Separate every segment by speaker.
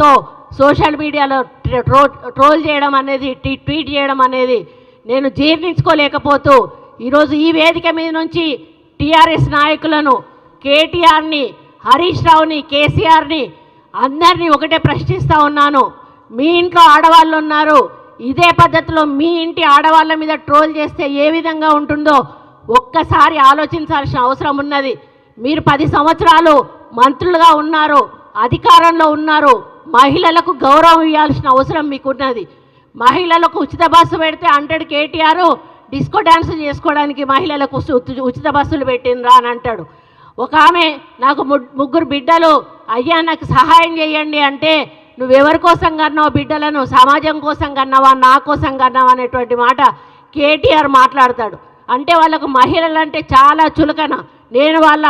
Speaker 1: తో సోషల్ మీడియాలో ట్రోల్ చేయడం అనేది, ట్వీట్ చేయడం అనేది నేను జీర్ణించుకోలేకపోతూ ఈరోజు ఈ వేదిక మీద నుంచి టీఆర్ఎస్ నాయకులను, కేటీఆర్ని, హరీష్ రావుని, కేసీఆర్ని అందరినీ ఒకటే ప్రశ్నిస్తూ ఉన్నాను. మీ ఇంట్లో ఆడవాళ్ళు ఉన్నారు, ఇదే పద్ధతిలో మీ ఇంటి ఆడవాళ్ళ మీద ట్రోల్ చేస్తే ఏ విధంగా ఉంటుందో ఒక్కసారి ఆలోచించాల్సిన అవసరం ఉన్నది. మీరు 10 సంవత్సరాలు మంత్రులుగా ఉన్నారు, అధికారంలో ఉన్నారు, మహిళలకు గౌరవం ఇవ్వాల్సిన అవసరం మీకున్నది. మహిళలకు ఉచిత బస్సు పెడితే 100 కేటీఆర్ డిస్కో డ్యాన్స్ చేసుకోవడానికి మహిళలకు ఉచిత బస్సులు పెట్టిండ్రా అని అంటాడు. ఒక ఆమె నాకు 3 బిడ్డలు, అయ్యా నాకు సహాయం చేయండి అంటే నువ్వెవరి కోసం కన్నావు బిడ్డలను, సమాజం కోసం కన్నావా, నా కోసం కన్నావా అనేటువంటి మాట కేటీఆర్ మాట్లాడతాడు. అంటే వాళ్ళకు మహిళలు అంటే చాలా చులకన. నేను వాళ్ళ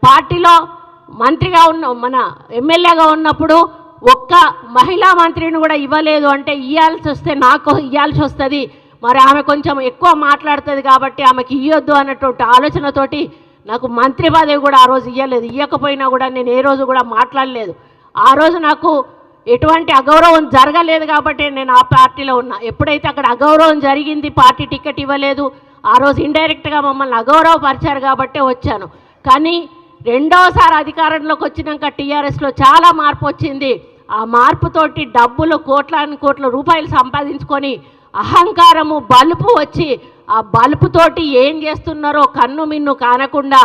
Speaker 1: పార్టీలో మంత్రిగా మన ఎమ్మెల్యేగా ఉన్నప్పుడు ఒక్క మహిళా మంత్రిని కూడా ఇవ్వలేదు. అంటే ఇవ్వాల్సి వస్తే నాకు ఇవ్వాల్సి వస్తుంది, మరి ఆమె కొంచెం ఎక్కువ మాట్లాడుతుంది కాబట్టి ఆమెకి ఇవ్వద్దు అన్నటువంటి ఆలోచనతోటి నాకు మంత్రి పదవి కూడా ఆ రోజు ఇవ్వలేదు. ఇవ్వకపోయినా కూడా నేను ఏ రోజు కూడా మాట్లాడలేదు. ఆ రోజు నాకు ఎటువంటి అగౌరవం జరగలేదు కాబట్టి నేను ఆ పార్టీలో ఉన్నా. ఎప్పుడైతే అక్కడ అగౌరవం జరిగింది, పార్టీ టికెట్ ఇవ్వలేదు, ఆ రోజు ఇండైరెక్ట్గా మమ్మల్ని అగౌరవపరిచారు కాబట్టే వచ్చాను. కానీ రెండోసారి అధికారంలోకి వచ్చినాక టీఆర్ఎస్లో చాలా మార్పు వచ్చింది. ఆ మార్పుతోటి డబ్బులు కోట్ల రూపాయలు సంపాదించుకొని అహంకారము, బలుపు వచ్చి ఆ బలుపుతోటి ఏం చేస్తున్నారో కన్ను మిన్ను కానకుండా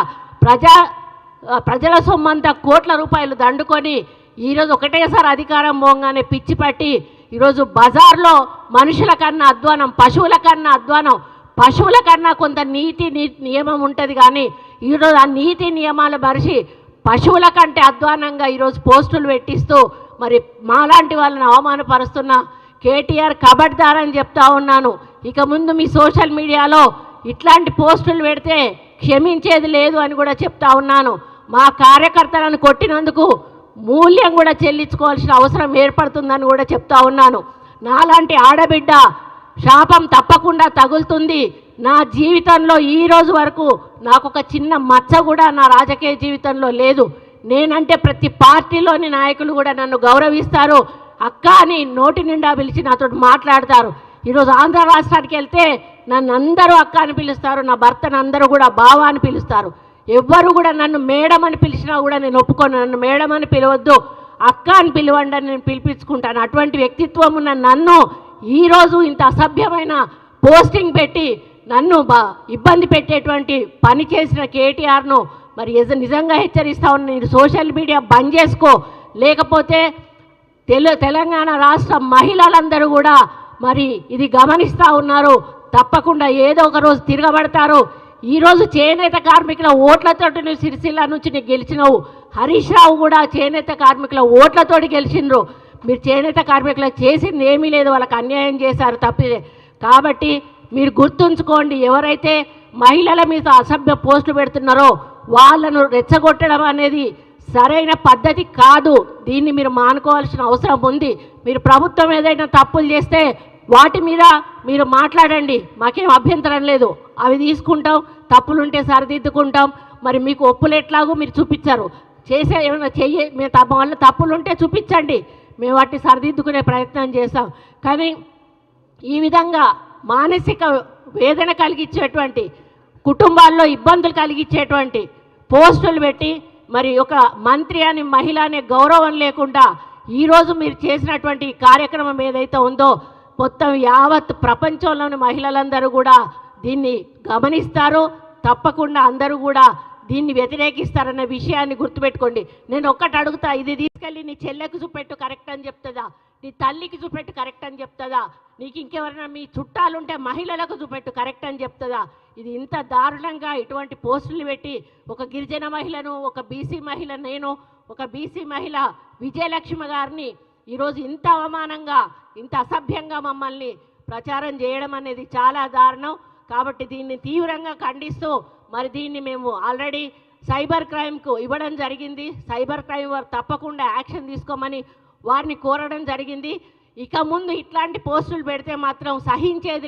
Speaker 1: ప్రజల సొమ్మంతా కోట్ల రూపాయలు దండుకొని ఈరోజు ఒకటేసారి అధికారం పోగానే పిచ్చి పట్టి ఈరోజు బజార్లో మనుషుల కన్నా అధ్వానం, పశువుల కన్నా అధ్వానం. పశువుల కన్నా కొంత నీతి నియమం ఉంటుంది, కానీ ఈరోజు ఆ నీతి నియమాలు మరిచి పశువుల కంటే అధ్వానంగా ఈరోజు పోస్టులు పెట్టిస్తూ మరి మాలాంటి వాళ్ళని అవమానపరుస్తున్న కేటీఆర్ కబడ్దార్ అని చెప్తా ఉన్నాను. ఇక ముందు మీ సోషల్ మీడియాలో ఇట్లాంటి పోస్టులు పెడితే క్షమించేది లేదు అని కూడా చెప్తా ఉన్నాను. మా కార్యకర్తలను కొట్టినందుకు మూల్యం కూడా చెల్లించుకోవాల్సిన అవసరం ఏర్పడుతుందని కూడా చెప్తా ఉన్నాను. నాలాంటి ఆడబిడ్డ శాపం తప్పకుండా తగులుతుంది. నా జీవితంలో ఈ రోజు వరకు నాకు ఒక చిన్న మచ్చ కూడా నా రాజకీయ జీవితంలో లేదు. నేనంటే ప్రతి పార్టీలోని నాయకులు కూడా నన్ను గౌరవిస్తారు. అక్క అని నోటి నిండా పిలిచి నాతో మాట్లాడతారు. ఈరోజు ఆంధ్ర రాష్ట్రానికి వెళ్తే నన్ను అందరూ అక్క అని పిలుస్తారు, నా భర్తను అందరూ కూడా బావ అని పిలుస్తారు. ఎవ్వరు కూడా నన్ను మేడం అని పిలిచినా కూడా నేను ఒప్పుకోను. నన్ను మేడం అని పిలవద్దు, అక్క అని పిలవండి అని నేను పిలిపించుకుంటాను. అటువంటి వ్యక్తిత్వం ఉన్న నన్ను ఈరోజు ఇంత అసభ్యమైన పోస్టింగ్ పెట్టి నన్ను ఇబ్బంది పెట్టేటువంటి పని చేసిన కేటీఆర్ను మరి నిజంగా హెచ్చరిస్తా ఉన్నా. నేను సోషల్ మీడియా బంద్ చేసుకో, లేకపోతే తెలంగాణ రాష్ట్ర మహిళలందరూ కూడా మరి ఇది గమనిస్తూ ఉన్నారు. తప్పకుండా ఏదో ఒక రోజు తిరగబడతారు. ఈరోజు చేనేత కార్మికుల ఓట్లతో నువ్వు సిరిసిల్ల నుంచి నీకు గెలిచినావు. హరీష్ రావు కూడా చేనేత కార్మికుల ఓట్లతోటి గెలిచినారు. మీరు చేనేత కార్మికులకు చేసింది ఏమీ లేదు, వాళ్ళకి అన్యాయం చేశారు తప్పిదే. కాబట్టి మీరు గుర్తుంచుకోండి, ఎవరైతే మహిళల మీద అసభ్య పోస్టులు పెడుతున్నారో వాళ్ళను రెచ్చగొట్టడం అనేది సరైన పద్ధతి కాదు. దీన్ని మీరు మానుకోవాల్సిన అవసరం ఉంది. మీరు ప్రభుత్వం ఏదైనా తప్పులు చేస్తే వాటి మీద మీరు మాట్లాడండి, మాకేం అభ్యంతరం లేదు. అవి తీసుకుంటాం, తప్పులుంటే సరిదిద్దుకుంటాం. మరి మీకు ఒప్పులు ఎట్లాగో మీరు చూపించారు, చేసే ఏమైనా మేము వల్ల తప్పులుంటే చూపించండి, మేము వాటిని సరిదిద్దుకునే ప్రయత్నం చేస్తాం. కానీ ఈ విధంగా మానసిక వేదన కలిగించేటువంటి, కుటుంబాల్లో ఇబ్బందులు కలిగించేటువంటి పోస్టులు పెట్టి మరి ఒక మంత్రి అని, మహిళ అనే గౌరవం లేకుండా ఈరోజు మీరు చేసినటువంటి కార్యక్రమం ఏదైతే ఉందో మొత్తం యావత్ ప్రపంచంలోని మహిళలందరూ కూడా దీన్ని గమనిస్తారు. తప్పకుండా అందరూ కూడా దీన్ని వ్యతిరేకిస్తారన్న విషయాన్ని గుర్తుపెట్టుకోండి. నేను ఒక్కటి అడుగుతా, ఇది తీసుకెళ్ళి నీ చెల్లెకు చూపెట్టు కరెక్ట్ అని చెప్తుందా, నీ తల్లికి చూపెట్టు కరెక్ట్ అని చెప్తుందా, నీకు ఇంకెవరైనా మీ చుట్టాలుంటే మహిళలకు చూపెట్టు కరెక్ట్ అని చెప్తుందా? ఇది ఇంత దారుణంగా ఇటువంటి పోస్టులు పెట్టి ఒక గిరిజన మహిళను, ఒక బీసీ మహిళ, నేను ఒక బీసీ మహిళ విజయలక్ష్మి గారిని ఈరోజు ఇంత అవమానంగా, ఇంత అసభ్యంగా మమ్మల్ని ప్రచారం చేయడం అనేది చాలా దారుణం. కాబట్టి దీన్ని తీవ్రంగా ఖండిస్తూ మరి దీన్ని మేము ఆల్రెడీ సైబర్ క్రైమ్కు ఇవ్వడం జరిగింది. సైబర్ క్రైమ్ వారు తప్పకుండా యాక్షన్ తీసుకోమని వారిని కోరడం జరిగింది. ఇక ముందు ఇట్లాంటి పోస్టులు పెడితే మాత్రం సహించేది